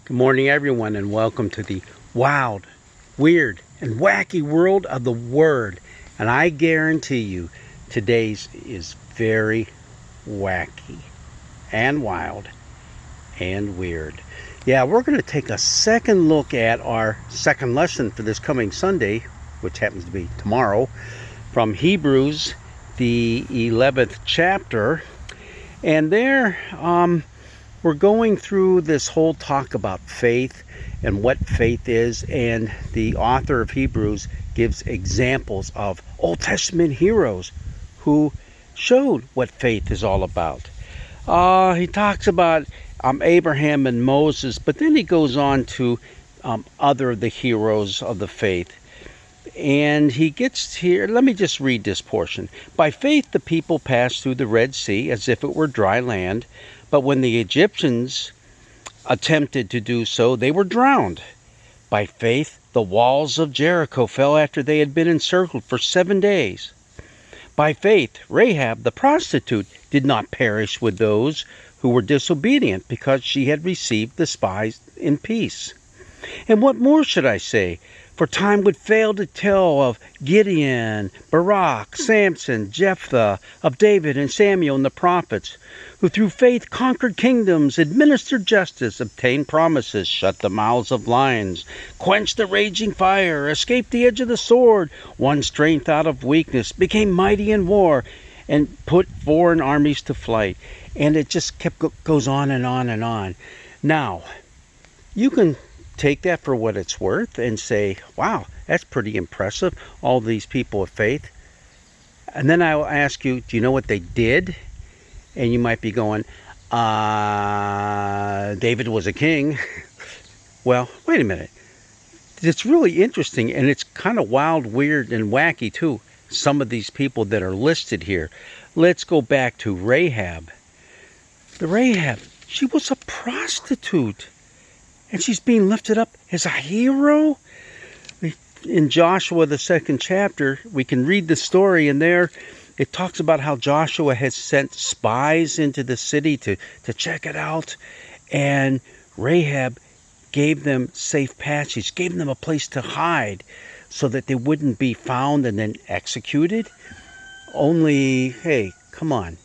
Good morning, everyone, and welcome to the wild, weird, and wacky world of the Word. And I guarantee you, today's is very wacky and wild and weird. Yeah, we're going to take a second look at our second lesson for this coming Sunday, which happens to be tomorrow, from Hebrews, the 11th chapter. And there, we're going through this whole talk about faith and what faith is, and the author of Hebrews gives examples of Old Testament heroes who showed what faith is all about. He talks about Abraham and Moses, but then he goes on to other of the heroes of the faith. And he gets here, let me just read this portion. By faith the people passed through the Red Sea as if it were dry land, but when the Egyptians attempted to do so, they were drowned. By faith the walls of Jericho fell after they had been encircled for 7 days. By faith Rahab the prostitute did not perish with those who were disobedient, because she had received the spies in peace. And what more should I say? For time would fail to tell of Gideon, Barak, Samson, Jephthah, of David and Samuel and the prophets, who through faith conquered kingdoms, administered justice, obtained promises, shut the mouths of lions, quenched the raging fire, escaped the edge of the sword, won strength out of weakness, became mighty in war, and put foreign armies to flight. And it just goes on and on and on. Now, you can take that for what it's worth and say, wow, that's pretty impressive, all these people of faith. And then I'll ask you, do you know what they did? And you might be going, David was a king. Well, wait a minute. It's really interesting, and it's kind of wild, weird, and wacky too, some of these people that are listed here. Let's go back to Rahab. The Rahab, she was a prostitute. And she's being lifted up as a hero. In Joshua, the 2nd chapter, we can read the story, and there it talks about how Joshua has sent spies into the city to check it out. And Rahab gave them safe passage, gave them a place to hide so that they wouldn't be found and then executed. Only, hey, come on.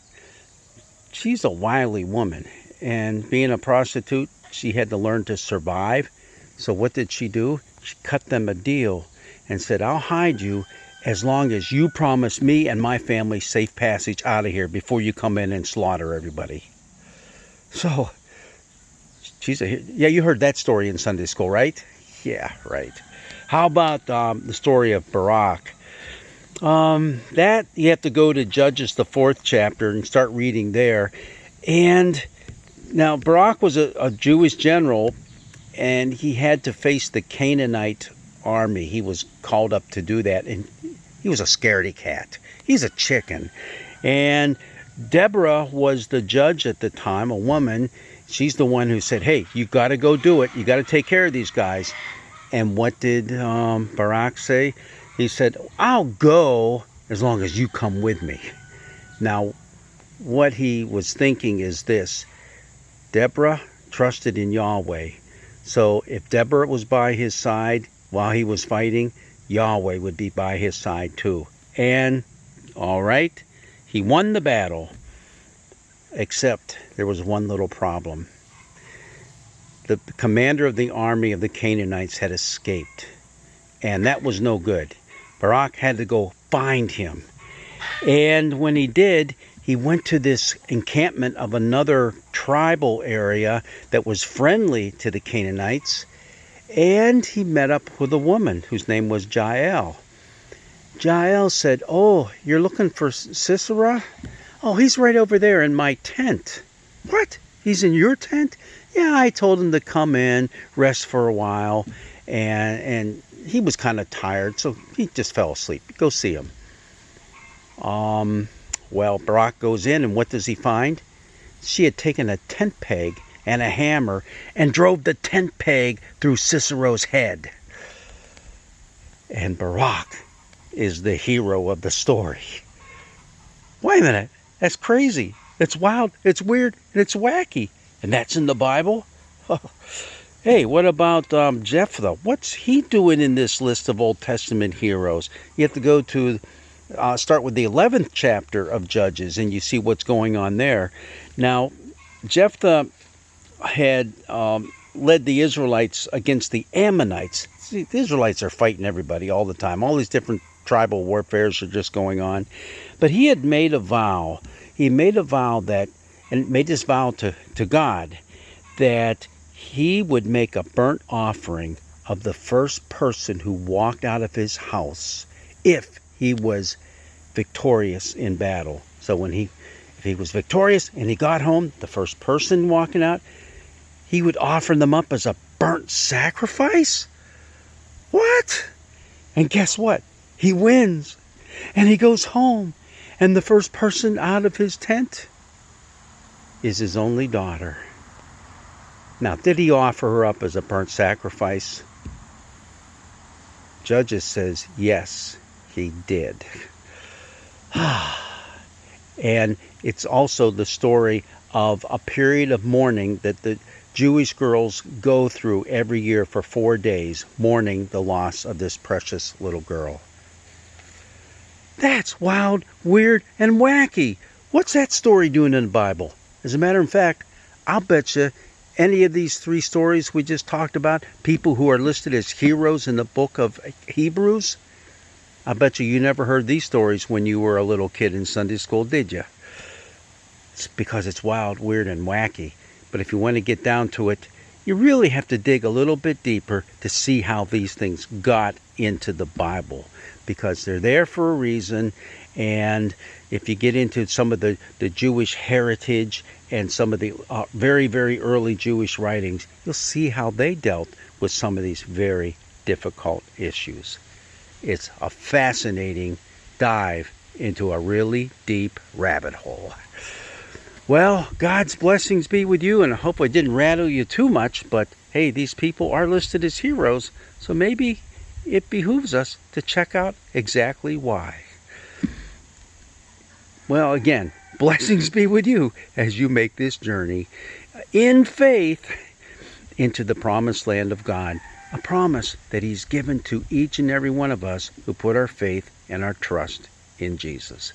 She's a wily woman. And being a prostitute, she had to learn to survive. So what did she do? She cut them a deal and said, I'll hide you as long as you promise me and my family safe passage out of here before you come in and slaughter everybody. So, yeah, you heard that story in Sunday school, right? Yeah, right. How about the story of Barak? That you have to go to Judges, the 4th chapter, and start reading there. And now, Barak was a Jewish general, and he had to face the Canaanite army. He was called up to do that, and he was a scaredy cat. He's a chicken. And Deborah was the judge at the time, a woman. She's the one who said, hey, you got to go do it. You got to take care of these guys. And what did Barak say? He said, I'll go as long as you come with me. Now, what he was thinking is this. Deborah trusted in Yahweh. So if Deborah was by his side while he was fighting, Yahweh would be by his side too. And, all right, he won the battle. Except there was one little problem. The commander of the army of the Canaanites had escaped. And that was no good. Barak had to go find him. And when he did, he went to this encampment of another tribal area that was friendly to the Canaanites, and he met up with a woman whose name was Jael. Jael said, oh, you're looking for Sisera? Oh, he's right over there in my tent. What? He's in your tent? Yeah, I told him to come in, rest for a while, and he was kind of tired, so he just fell asleep. Go see him. Well, Barak goes in, and what does he find? She had taken a tent peg and a hammer and drove the tent peg through Sisera's head. And Barak is the hero of the story. Wait a minute. That's crazy. It's wild. It's weird. And it's wacky. And that's in the Bible? Hey, what about Jephthah? What's he doing in this list of Old Testament heroes? You have to go to start with the 11th chapter of Judges, and you see what's going on there. Now, Jephthah had led the Israelites against the Ammonites. See, the Israelites are fighting everybody all the time. All these different tribal warfares are just going on. But he had made a vow. He made a vow that, and made this vow to God, that he would make a burnt offering of the first person who walked out of his house if he was victorious in battle. So if he was victorious and he got home, the first person walking out, he would offer them up as a burnt sacrifice. What? And guess what? He wins. And he goes home. And the first person out of his tent is his only daughter. Now, did he offer her up as a burnt sacrifice? Judges says, yes, he did. And it's also the story of a period of mourning that the Jewish girls go through every year for 4 days, mourning the loss of this precious little girl. That's wild, weird, and wacky. What's that story doing in the Bible? As a matter of fact, I'll bet you any of these 3 stories we just talked about, people who are listed as heroes in the book of Hebrews, I bet you never heard these stories when you were a little kid in Sunday school, did you? It's because it's wild, weird, and wacky. But if you want to get down to it, you really have to dig a little bit deeper to see how these things got into the Bible, because they're there for a reason. And if you get into some of the Jewish heritage and some of the very, very early Jewish writings, you'll see how they dealt with some of these very difficult issues. It's a fascinating dive into a really deep rabbit hole. Well, God's blessings be with you, and I hope I didn't rattle you too much, but hey, these people are listed as heroes, so maybe it behooves us to check out exactly why. Well, again, blessings be with you as you make this journey in faith into the promised land of God, a promise that He's given to each and every one of us who put our faith and our trust in Jesus.